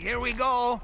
here we go.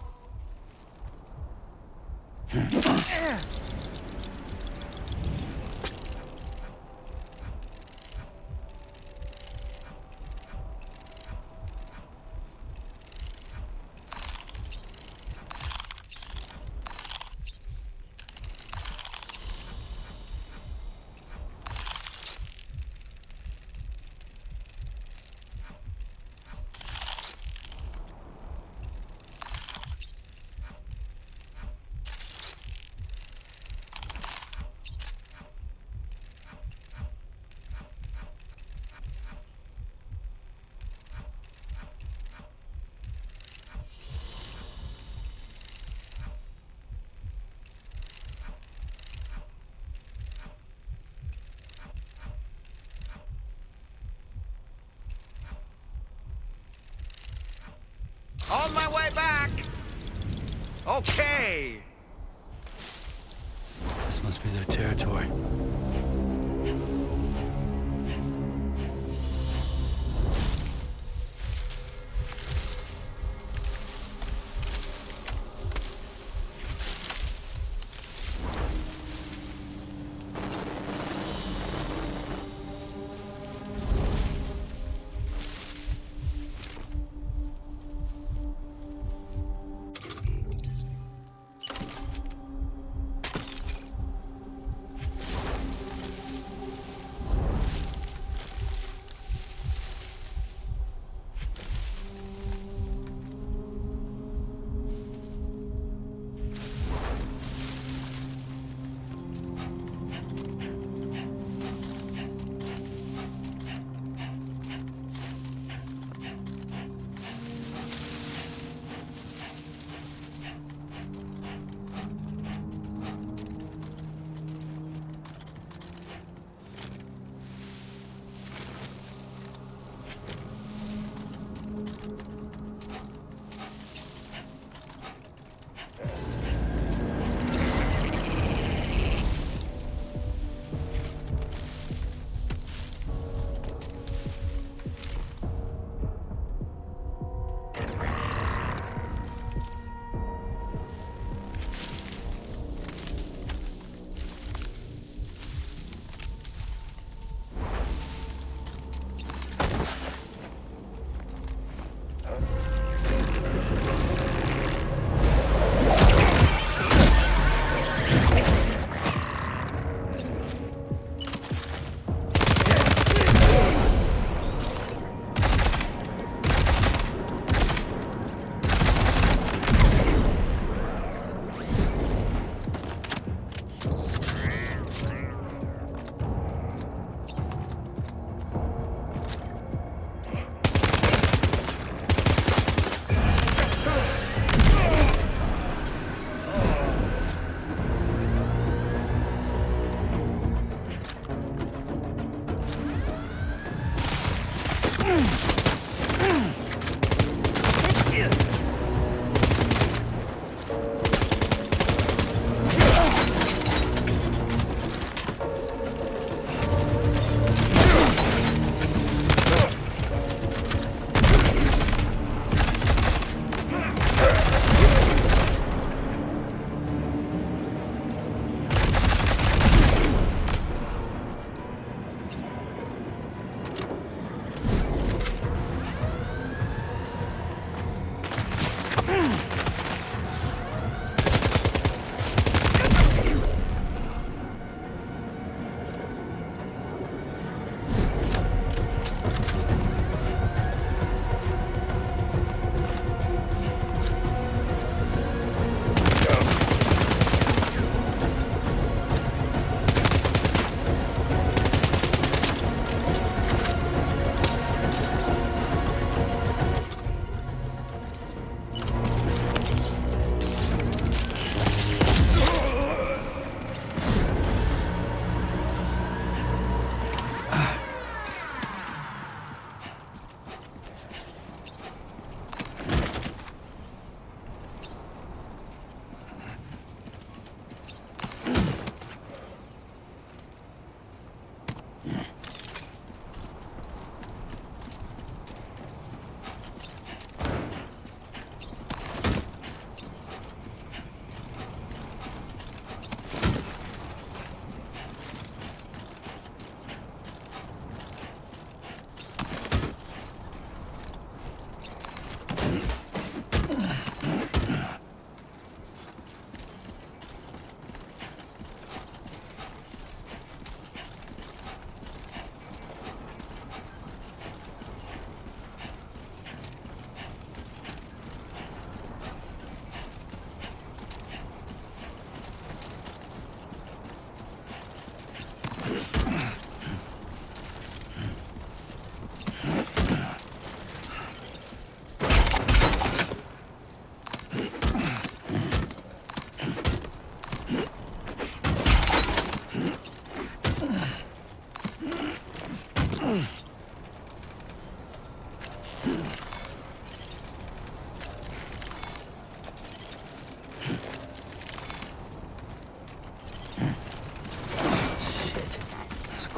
On my way back! Okay! This must be their territory.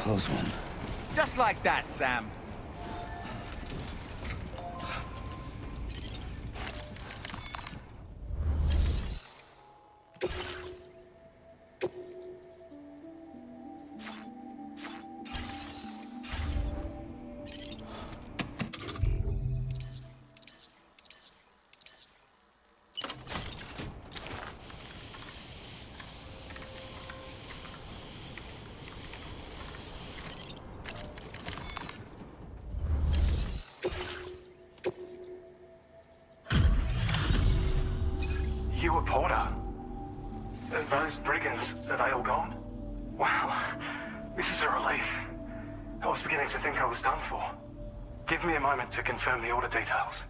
close one. Just like that, Sam. You a porter? Those brigands, are they all gone? Wow, this is a relief. I was beginning to think I was done for. Give me a moment to confirm the order details.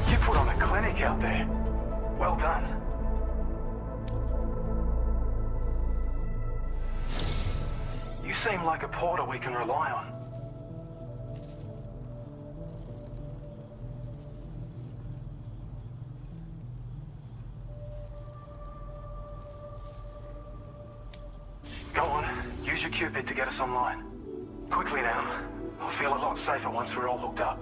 You put on a clinic out there. Well done. You seem like a porter we can rely on. Go on, use your Cupid to get us online. Quickly now. I'll feel a lot safer once we're all hooked up.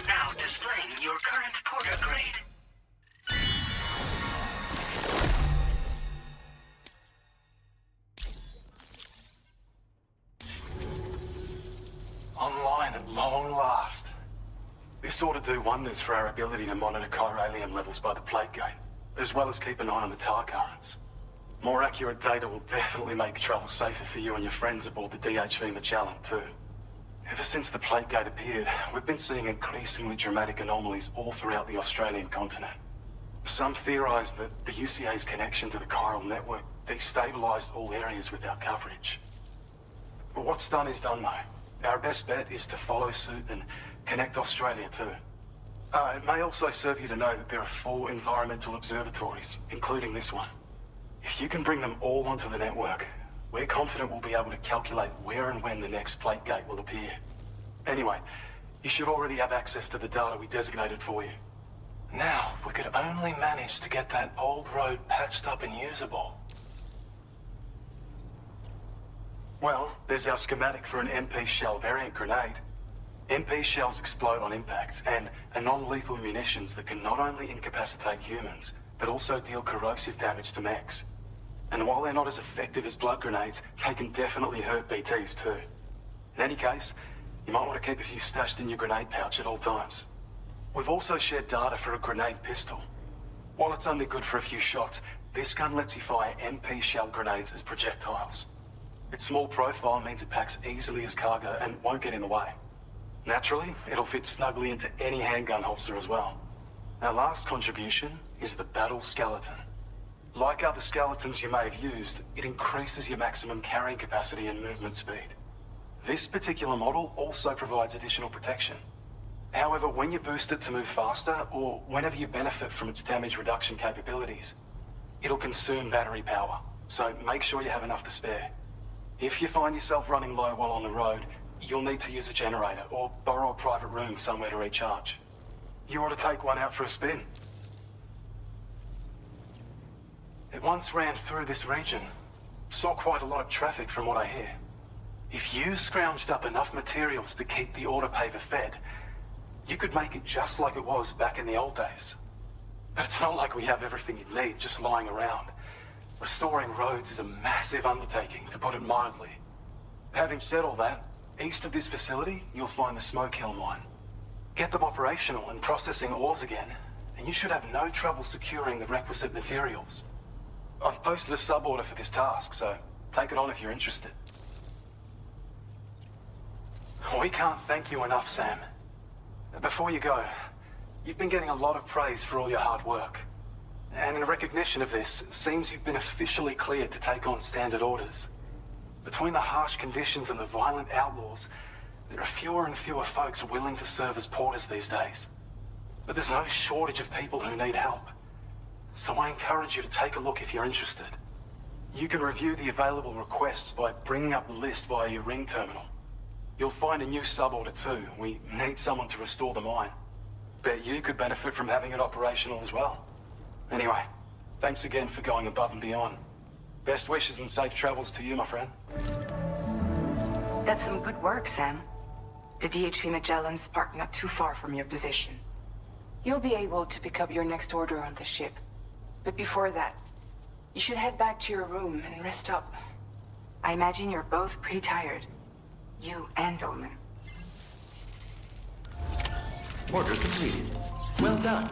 Now displaying your current porter grade. Online at long last. This ought to do wonders for our ability to monitor chiralium levels by the plate gate, as well as keep an eye on the tar currents. More accurate data will definitely make travel safer for you and your friends aboard the DHV Magellan too. Ever since the plate gate appeared, we've been seeing increasingly dramatic anomalies all throughout the Australian continent. Some theorize that the UCA's connection to the chiral network destabilized all areas with our coverage. But what's done is done though. Our best bet is to follow suit and connect Australia too. It may also serve you to know that there are 4 environmental observatories, including this one. If you can bring them all onto the network, we're confident we'll be able to calculate where and when the next plate gate will appear. Anyway, you should already have access to the data we designated for you. Now, if we could only manage to get that old road patched up and usable. Well, there's our schematic for an MP shell variant grenade. MP shells explode on impact and are non-lethal munitions that can not only incapacitate humans, but also deal corrosive damage to mechs. And while they're not as effective as blood grenades, they can definitely hurt BTs too. In any case, you might want to keep a few stashed in your grenade pouch at all times. We've also shared data for a grenade pistol. While it's only good for a few shots, this gun lets you fire MP shell grenades as projectiles. Its small profile means it packs easily as cargo and won't get in the way. Naturally, it'll fit snugly into any handgun holster as well. Our last contribution is the battle skeleton. Like other skeletons you may have used, it increases your maximum carrying capacity and movement speed. This particular model also provides additional protection. However, when you boost it to move faster, or whenever you benefit from its damage reduction capabilities, it'll consume battery power, so make sure you have enough to spare. If you find yourself running low while on the road, you'll need to use a generator or borrow a private room somewhere to recharge. You ought to take one out for a spin. It once ran through this region. Saw quite a lot of traffic from what I hear. If you scrounged up enough materials to keep the autopaver fed, you could make it just like it was back in the old days. But it's not like we have everything you'd need just lying around. Restoring roads is a massive undertaking, to put it mildly. Having said all that, east of this facility, you'll find the Smoke Hill mine. Get them operational and processing ores again, and you should have no trouble securing the requisite materials. I've posted a sub-order for this task, so take it on if you're interested. We can't thank you enough, Sam. Before you go, you've been getting a lot of praise for all your hard work. And in recognition of this, it seems you've been officially cleared to take on standard orders. Between the harsh conditions and the violent outlaws, there are fewer and fewer folks willing to serve as porters these days. But there's no shortage of people who need help. So I encourage you to take a look if you're interested. You can review the available requests by bringing up the list via your ring terminal. You'll find a new sub-order too. We need someone to restore the mine. Bet you could benefit from having it operational as well. Anyway, thanks again for going above and beyond. Best wishes and safe travels to you, my friend. That's some good work, Sam. The DHV Magellan's parked not too far from your position. You'll be able to pick up your next order on the ship. But before that, you should head back to your room and rest up. I imagine you're both pretty tired. You and Dolman. Order completed. Well done.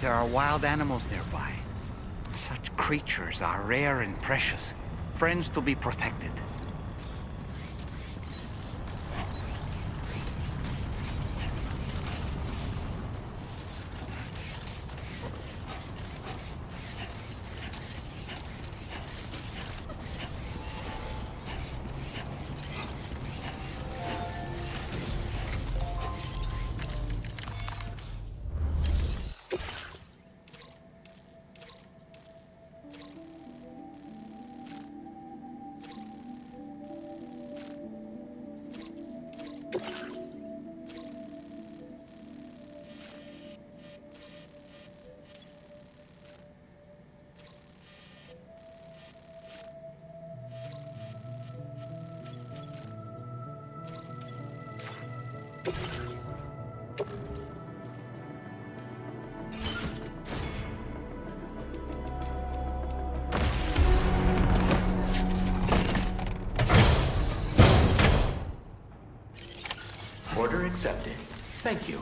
There are wild animals nearby. Such creatures are rare and precious, friends to be protected. accepted. Thank you.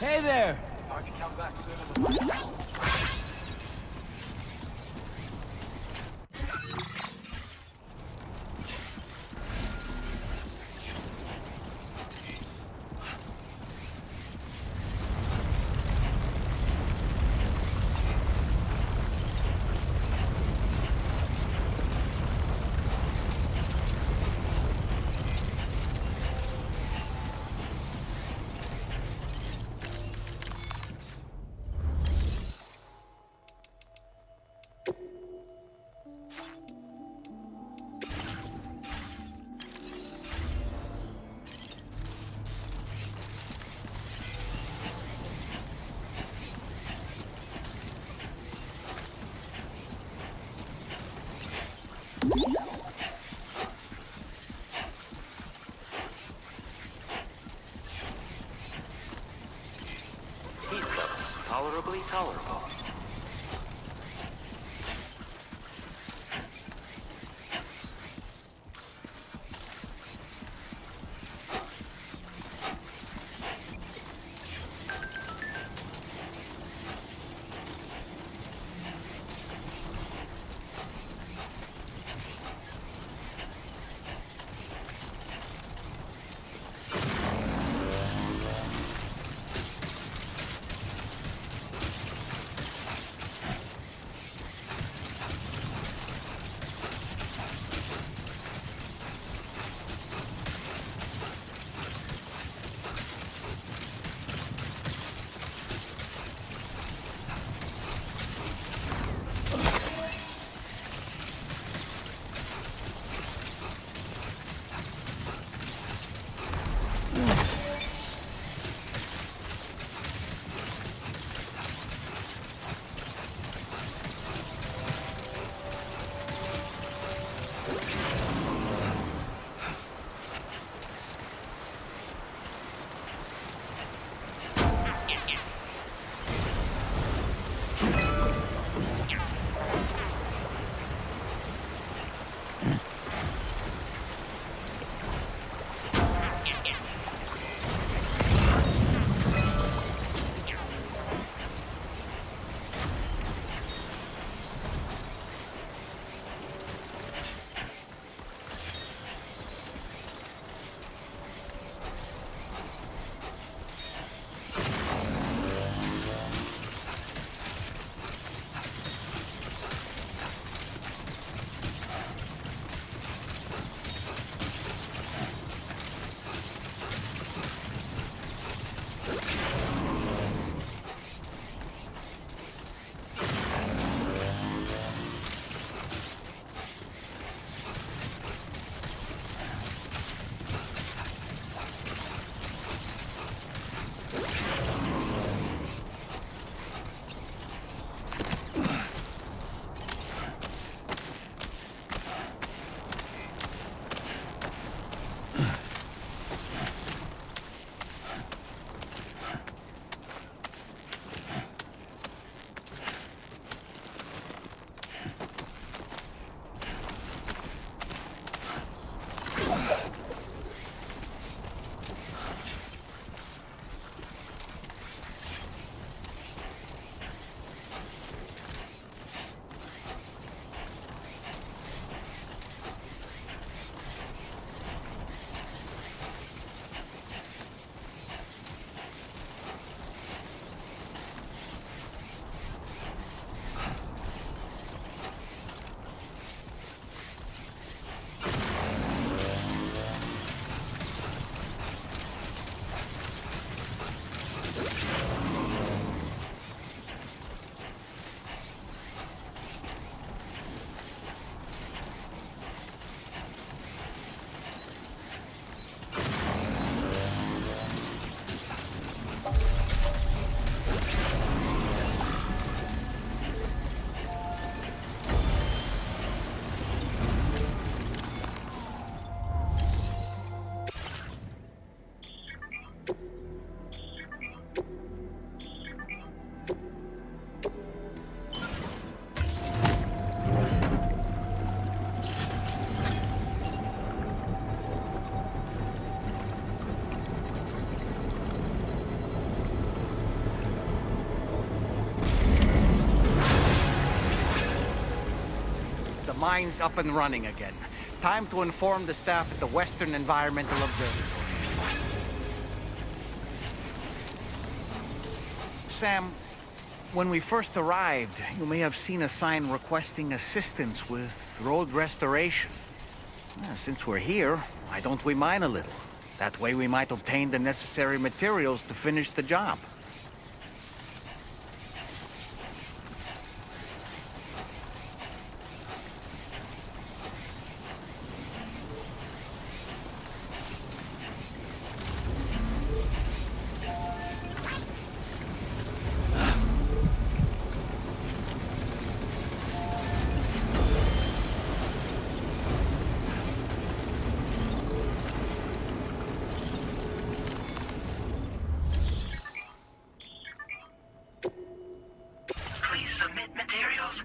Hey there! I can come back soon. Heat levels tolerably tolerable. mine's up and running again. Time to inform the staff at the Western Environmental Observatory. Sam, when we first arrived, you may have seen a sign requesting assistance with road restoration. Since we're here, why don't we mine a little? That way we might obtain the necessary materials to finish the job. Please submit materials.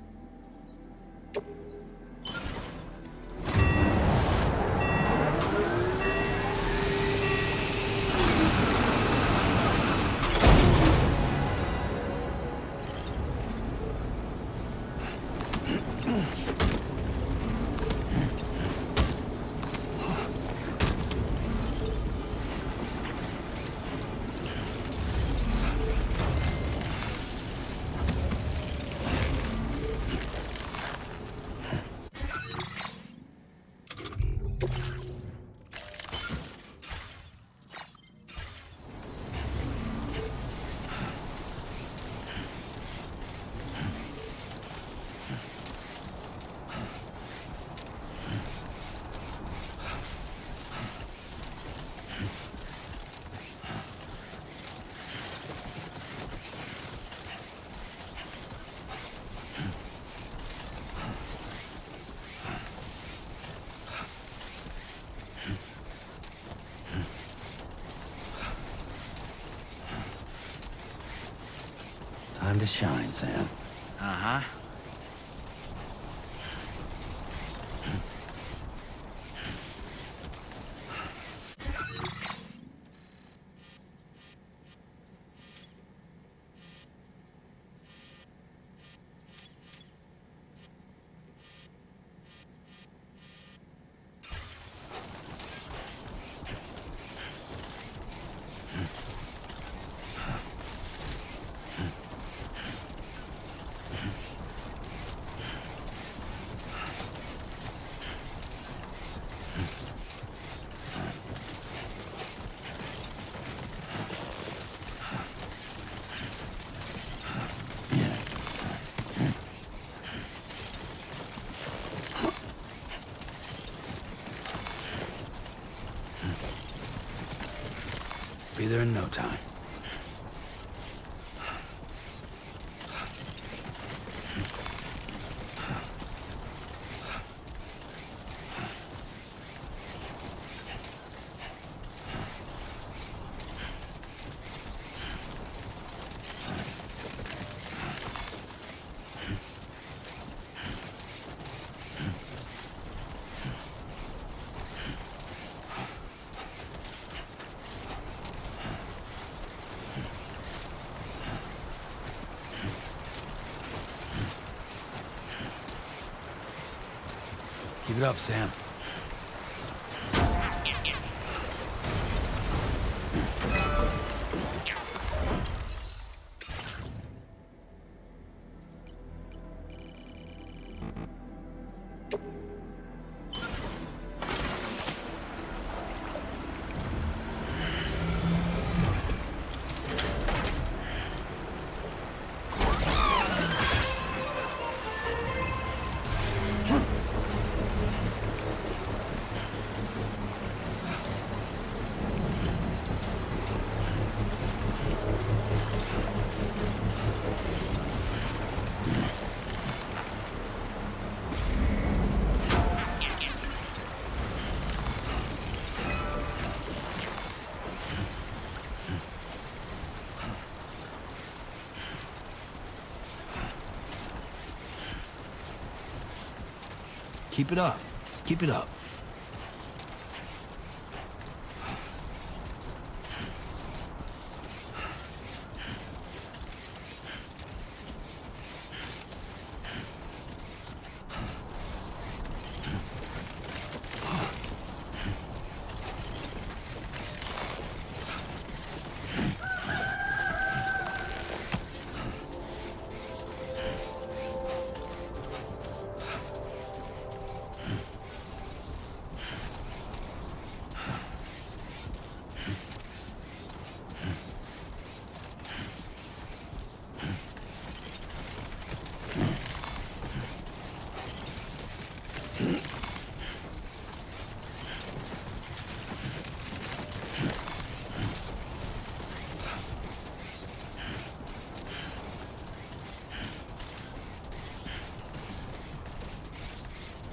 Time to shine, Sam. Uh-huh. Be there in no time. Keep it up, Sam. Keep it up. Keep it up.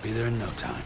Be there in no time.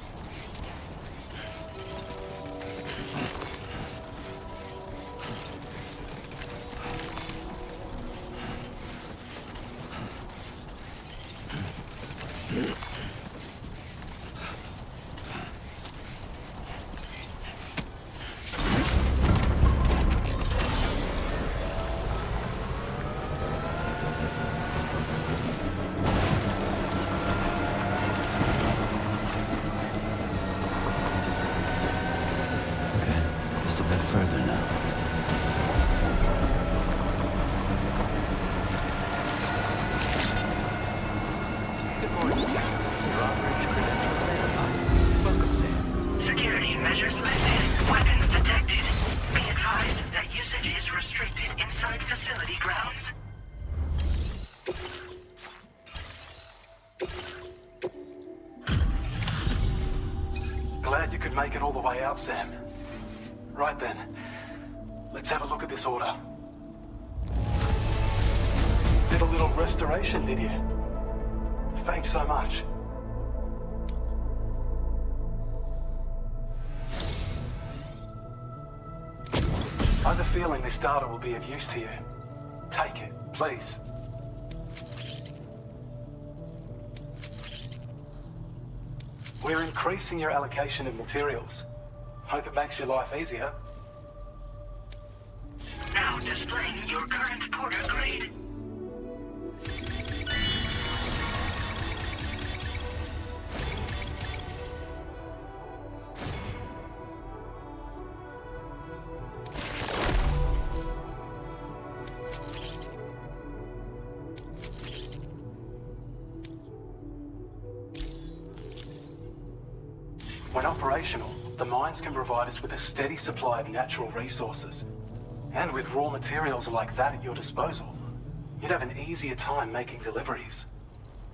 Just a bit further now. Good morning. Your operating credentials verified. Welcome, Sam. Security measures lifted. Weapons detected. Be advised that usage is restricted inside facility grounds. Glad you could make it all the way out, Sam. Right then, let's have a look at this order. Did a little restoration, did you? Thanks so much. I have a feeling this data will be of use to you. Take it, please. We're increasing your allocation of materials. Hope it makes your life easier. Now displaying your current porter grade. When operational, the mines can provide us with a steady supply of natural resources. And with raw materials like that at your disposal, you'd have an easier time making deliveries.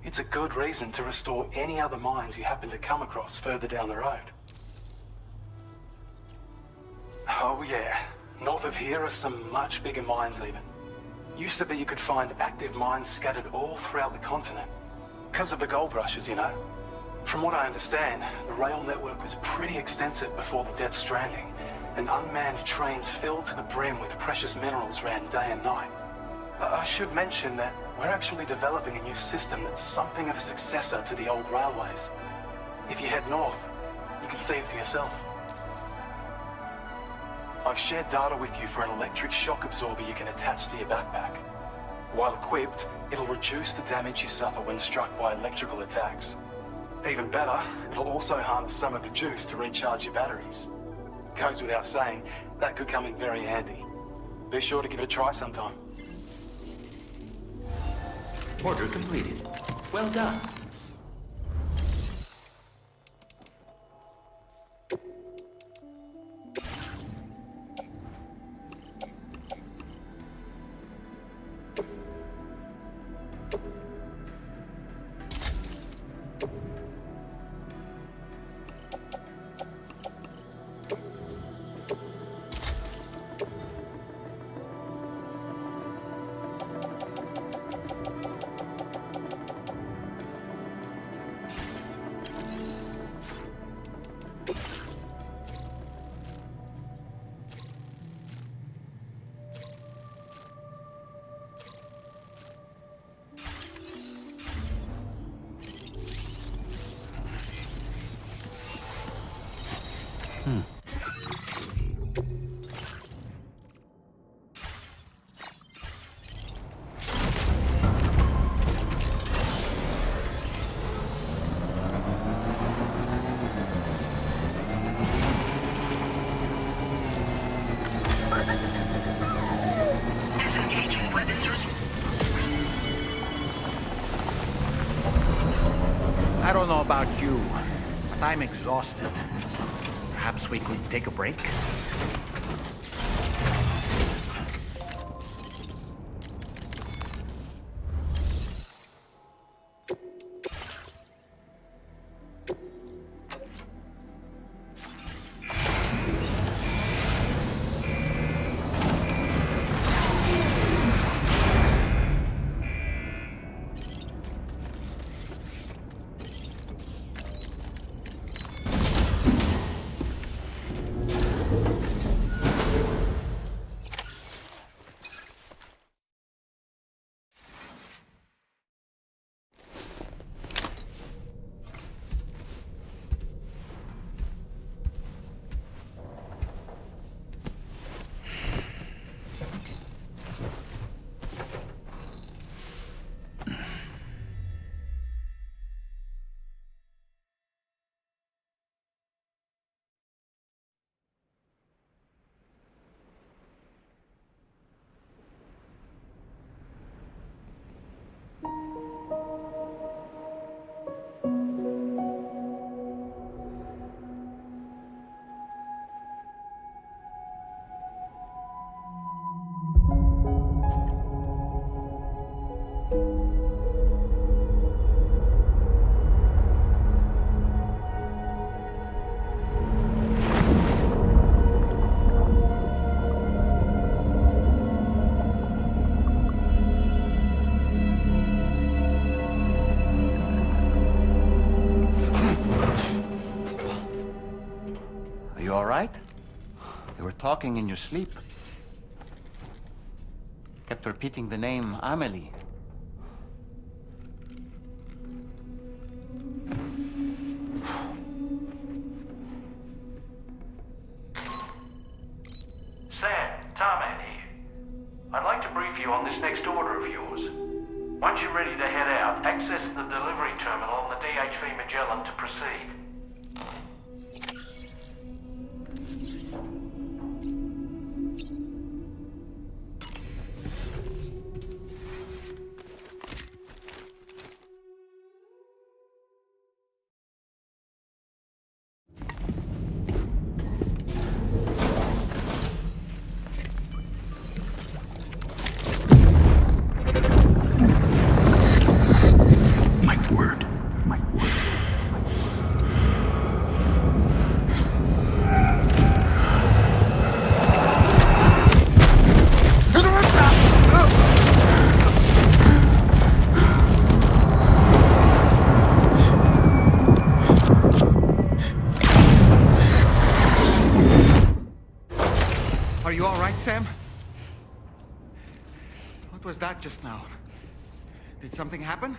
It's a good reason to restore any other mines you happen to come across further down the road. Oh yeah, north of here are some much bigger mines even. Used to be you could find active mines scattered all throughout the continent. Because of the gold rushes, you know. From what I understand, the rail network was pretty extensive before the Death Stranding, and unmanned trains filled to the brim with precious minerals ran day and night. I should mention that we're actually developing a new system that's something of a successor to the old railways. If you head north, you can see it for yourself. I've shared data with you for an electric shock absorber you can attach to your backpack. While equipped, it'll reduce the damage you suffer when struck by electrical attacks. Even better, it'll also harness some of the juice to recharge your batteries. Goes without saying, that could come in very handy. Be sure to give it a try sometime. Order completed. Well done. Disengaging weapons I don't know about you, but I'm exhausted. Perhaps we could take a break? talking in your sleep. Kept repeating the name Amelie. Sam, Tarman here. I'd like to brief you on this next order of yours. Once you're ready to head out, access the delivery terminal on the DHV Magellan to proceed. Are you all right, Sam? What was that just now? Did something happen?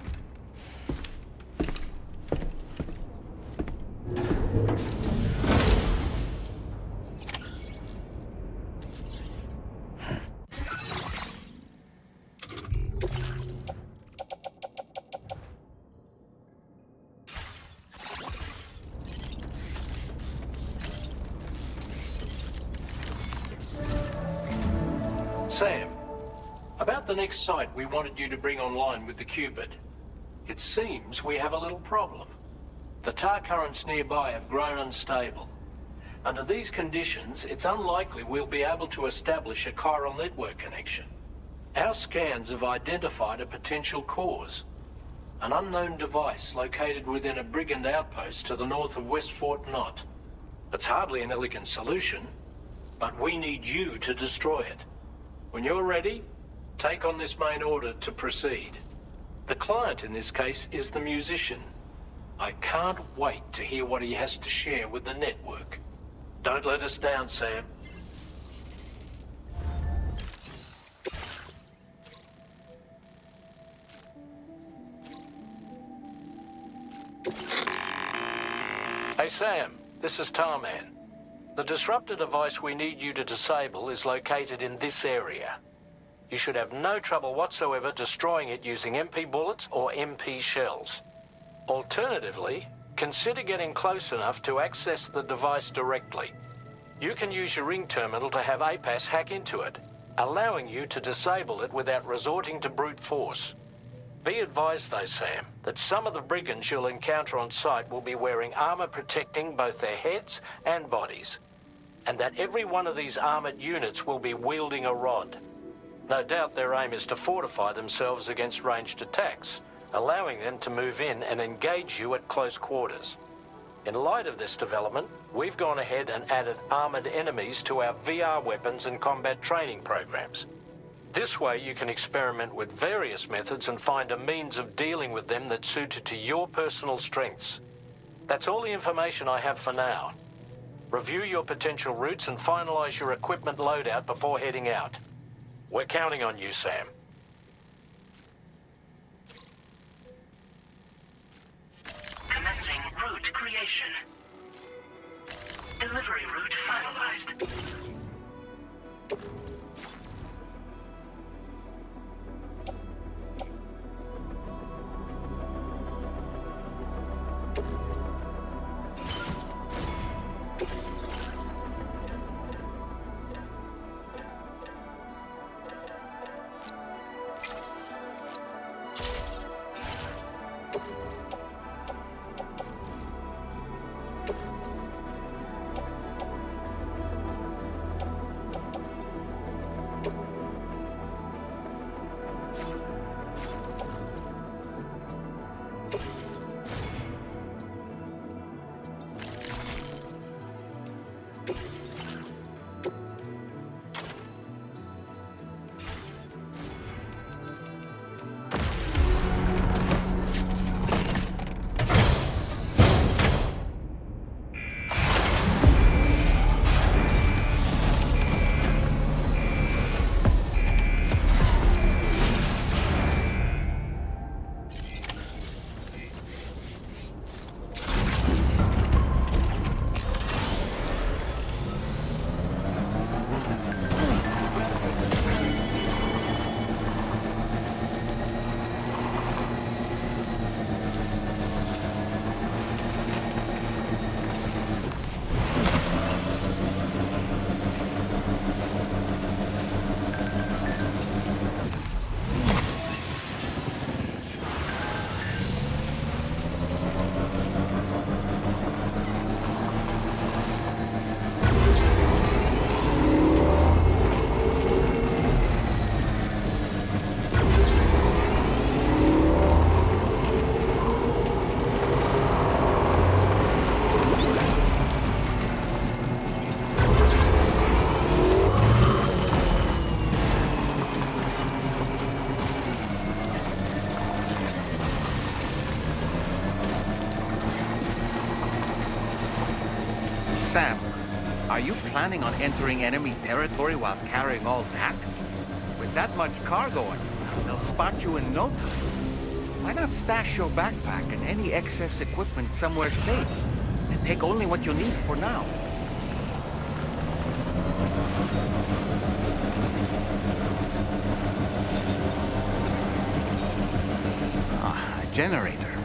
Sam, about the next site we wanted you to bring online with the Cupid. It seems we have a little problem. The tar currents nearby have grown unstable. Under these conditions, it's unlikely we'll be able to establish a chiral network connection. Our scans have identified a potential cause. An unknown device located within a brigand outpost to the north of West Fort Knot. It's hardly an elegant solution, but we need you to destroy it. When you're ready, take on this main order to proceed. The client in this case is the musician. I can't wait to hear what he has to share with the network. Don't let us down, Sam. Hey Sam, this is Tarman. The disruptor device we need you to disable is located in this area. You should have no trouble whatsoever destroying it using MP bullets or MP shells. Alternatively, consider getting close enough to access the device directly. You can use your ring terminal to have APAS hack into it, allowing you to disable it without resorting to brute force. Be advised though, Sam, that some of the brigands you'll encounter on site will be wearing armor protecting both their heads and bodies, and that every one of these armored units will be wielding a rod. No doubt their aim is to fortify themselves against ranged attacks, allowing them to move in and engage you at close quarters. In light of this development, we've gone ahead and added armored enemies to our VR weapons and combat training programs. This way you can experiment with various methods and find a means of dealing with them that's suited to your personal strengths. That's all the information I have for now. Review your potential routes and finalize your equipment loadout before heading out. We're counting on you, Sam. Commencing route creation. Delivery route finalized. Sam, are you planning on entering enemy territory while carrying all that? With that much cargo on you, they'll spot you in no time. Why not stash your backpack and any excess equipment somewhere safe? And take only what you need for now. Ah, a generator.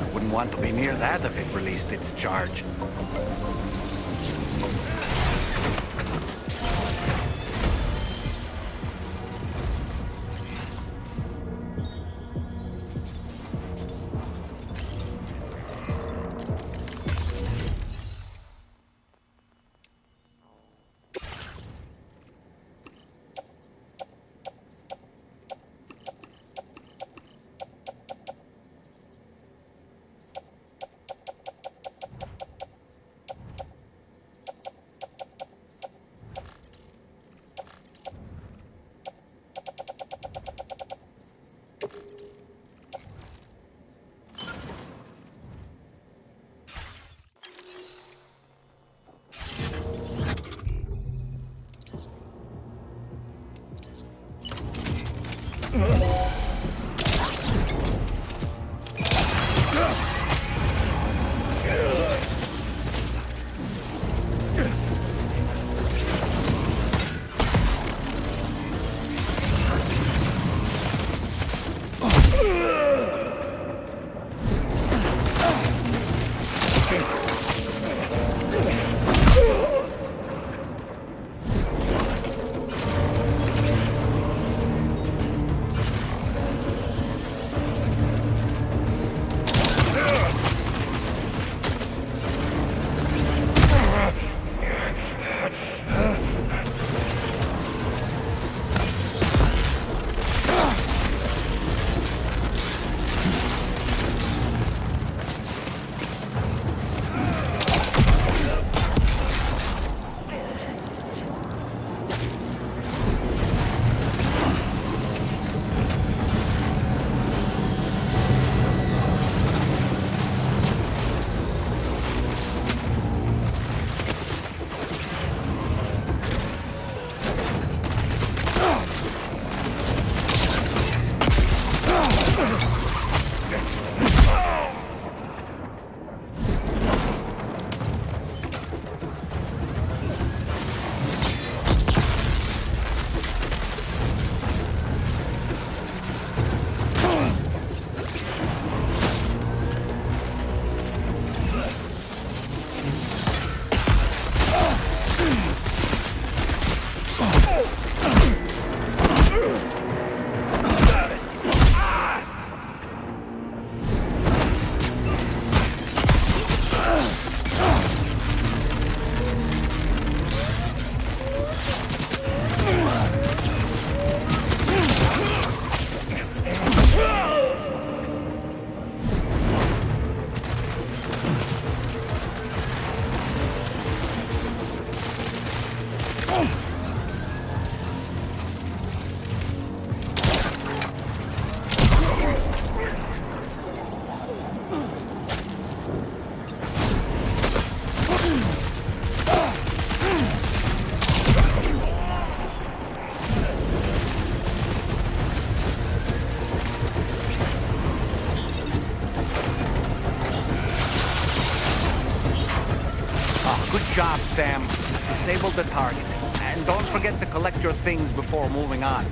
I wouldn't want to be near that if it released its charge. Good job, Sam. Disabled the target. And don't forget to collect your things before moving on.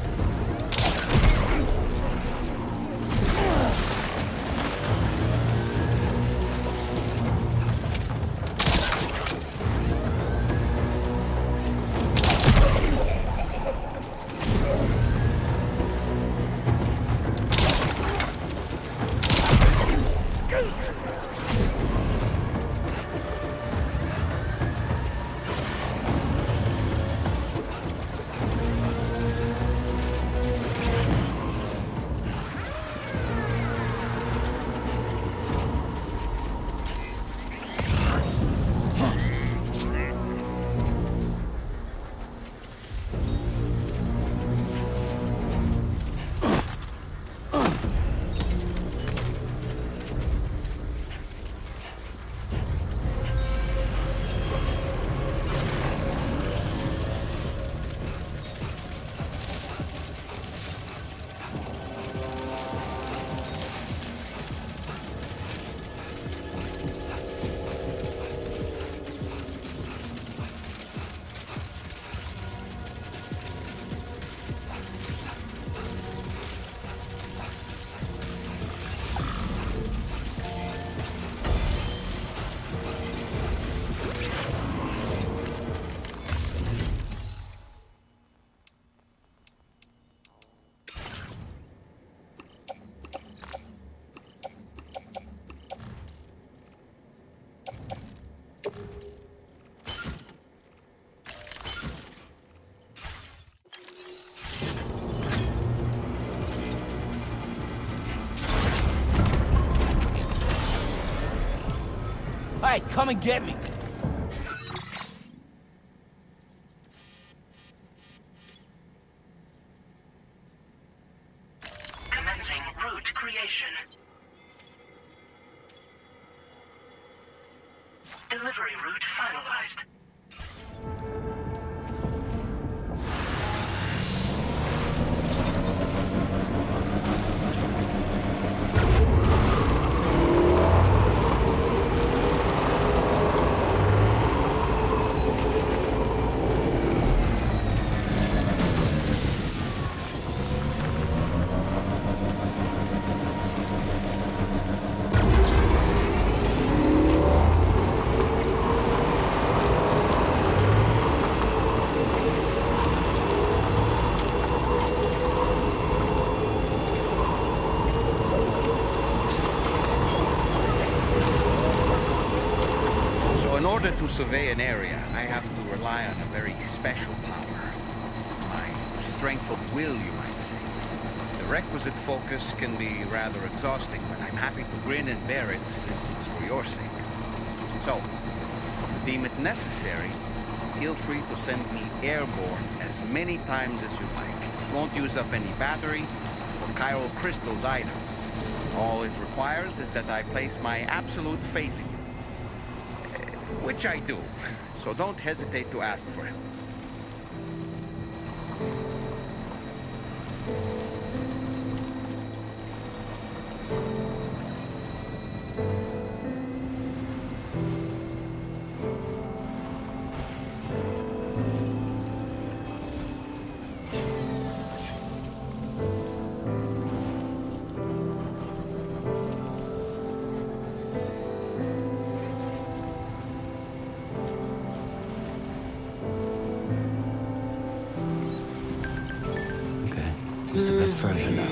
right, come and get me. Commencing route creation. Delivery route finalized. In order to survey an area, I have to rely on a very special power. My strength of will, you might say. The requisite focus can be rather exhausting, but I'm happy to grin and bear it since it's for your sake. So, if you deem it necessary, feel free to send me airborne as many times as you like. It won't use up any battery or chiral crystals either. All it requires is that I place my absolute faith in you. Which I do, so don't hesitate to ask for help. Just a bit further now.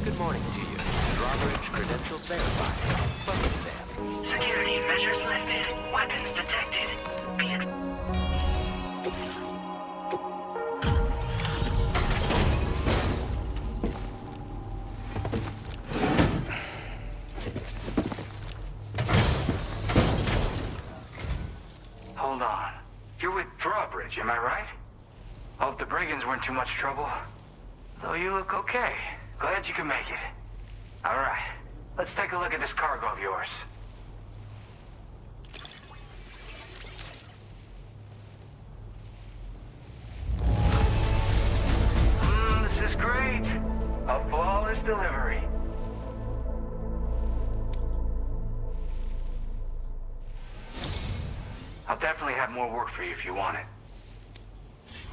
Good morning to you. Drawbridge credentials verified. Welcome, Sam. Security measures lifted. Weapons detected. Be it. Hold on. You're with Drawbridge, am I right? Hope the brigands weren't too much trouble. Though you look okay. Glad you can make it. Alright, let's take a look at this cargo of yours. This is great. A flawless delivery. I'll definitely have more work for you if you want it.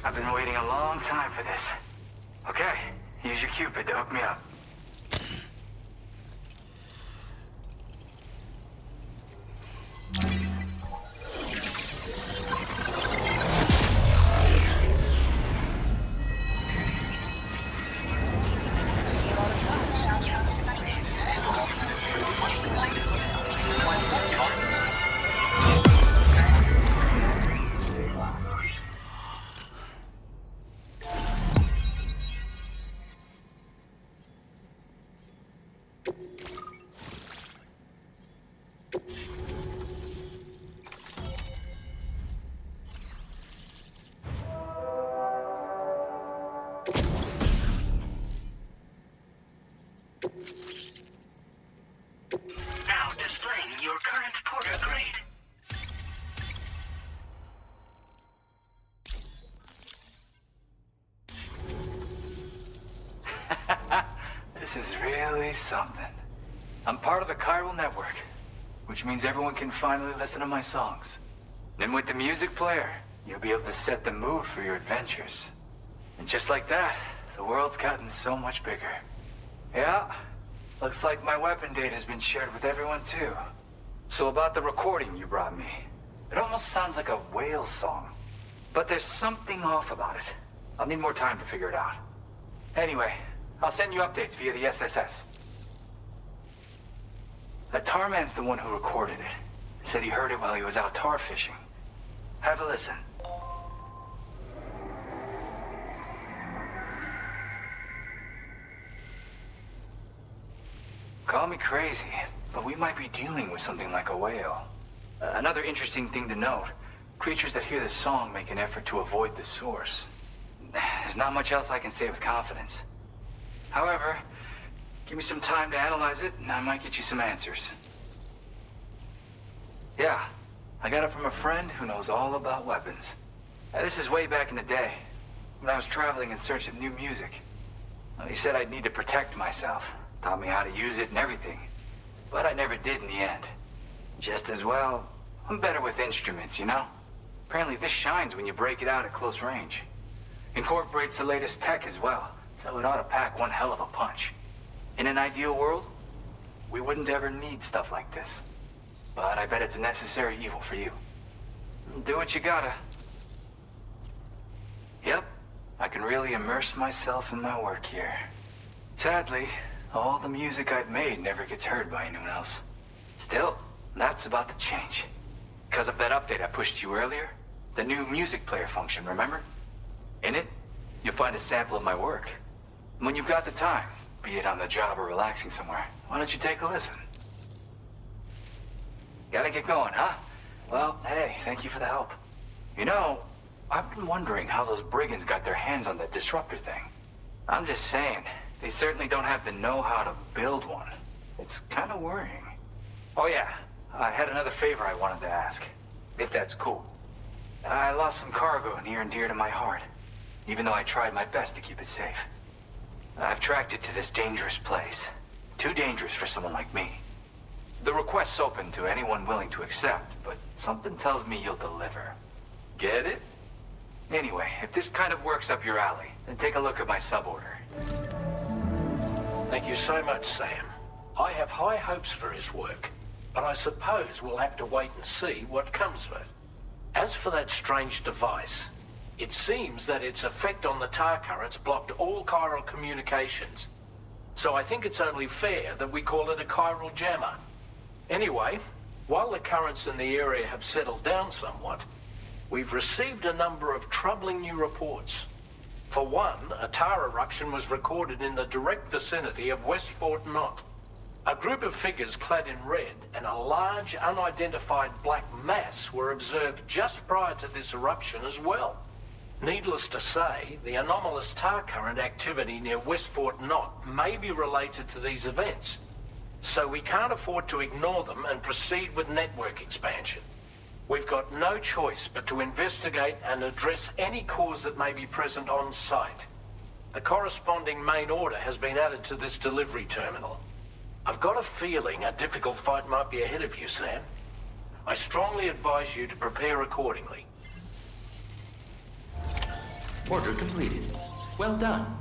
I've been waiting a long time for this. Okay, use your Cupid to hook me up. Now displaying your current porter grade. This is really something. I'm part of the chiral network, which means everyone can finally listen to my songs. And with the music player, you'll be able to set the mood for your adventures. And just like that, the world's gotten so much bigger. Yeah, looks like my weapon data's been shared with everyone too. So about the recording you brought me, it almost sounds like a whale song. But there's something off about it. I'll need more time to figure it out. Anyway, I'll send you updates via the SSS. Tarman's the one who recorded it. Said he heard it while he was out tar fishing. Have a listen. Call me crazy, but we might be dealing with something like a whale. Another interesting thing to note, creatures that hear this song make an effort to avoid the source. There's not much else I can say with confidence. However, give me some time to analyze it, and I might get you some answers. Yeah, I got it from a friend who knows all about weapons. This is way back in the day, when I was traveling in search of new music. He said I'd need to protect myself, taught me how to use it and everything. But I never did in the end. Just as well, I'm better with instruments, you know? Apparently this shines when you break it out at close range. Incorporates the latest tech as well, so it ought to pack one hell of a punch. In an ideal world, we wouldn't ever need stuff like this. But I bet it's a necessary evil for you. Do what you gotta. Yep, I can really immerse myself in my work here. Sadly, all the music I've made never gets heard by anyone else. Still, that's about to change. Because of that update I pushed you earlier, the new music player function, remember? In it, you'll find a sample of my work. When you've got the time, be it on the job or relaxing somewhere, why don't you take a listen? Gotta get going, huh? Well, hey, thank you for the help. You know, I've been wondering how those brigands got their hands on that disruptor thing. I'm just saying, they certainly don't have the know-how to build one. It's kind of worrying. Oh yeah, I had another favor I wanted to ask, if that's cool. I lost some cargo near and dear to my heart, even though I tried my best to keep it safe. I've tracked it to this dangerous place. Too dangerous for someone like me. The request's open to anyone willing to accept, but something tells me you'll deliver. Get it? Anyway, if this kind of works up your alley, then take a look at my suborder. Thank you so much, Sam. I have high hopes for his work, but I suppose we'll have to wait and see what comes of it. As for that strange device, it seems that its effect on the tar currents blocked all chiral communications. So I think it's only fair that we call it a chiral jammer. Anyway, while the currents in the area have settled down somewhat, we've received a number of troubling new reports. For one, a tar eruption was recorded in the direct vicinity of West Fort Knot. A group of figures clad in red and a large unidentified black mass were observed just prior to this eruption as well. Needless to say, the anomalous tar current activity near West Fort Knot may be related to these events. So we can't afford to ignore them and proceed with network expansion. We've got no choice but to investigate and address any cause that may be present on site. The corresponding main order has been added to this delivery terminal. I've got a feeling a difficult fight might be ahead of you, Sam. I strongly advise you to prepare accordingly. Order completed. Well done.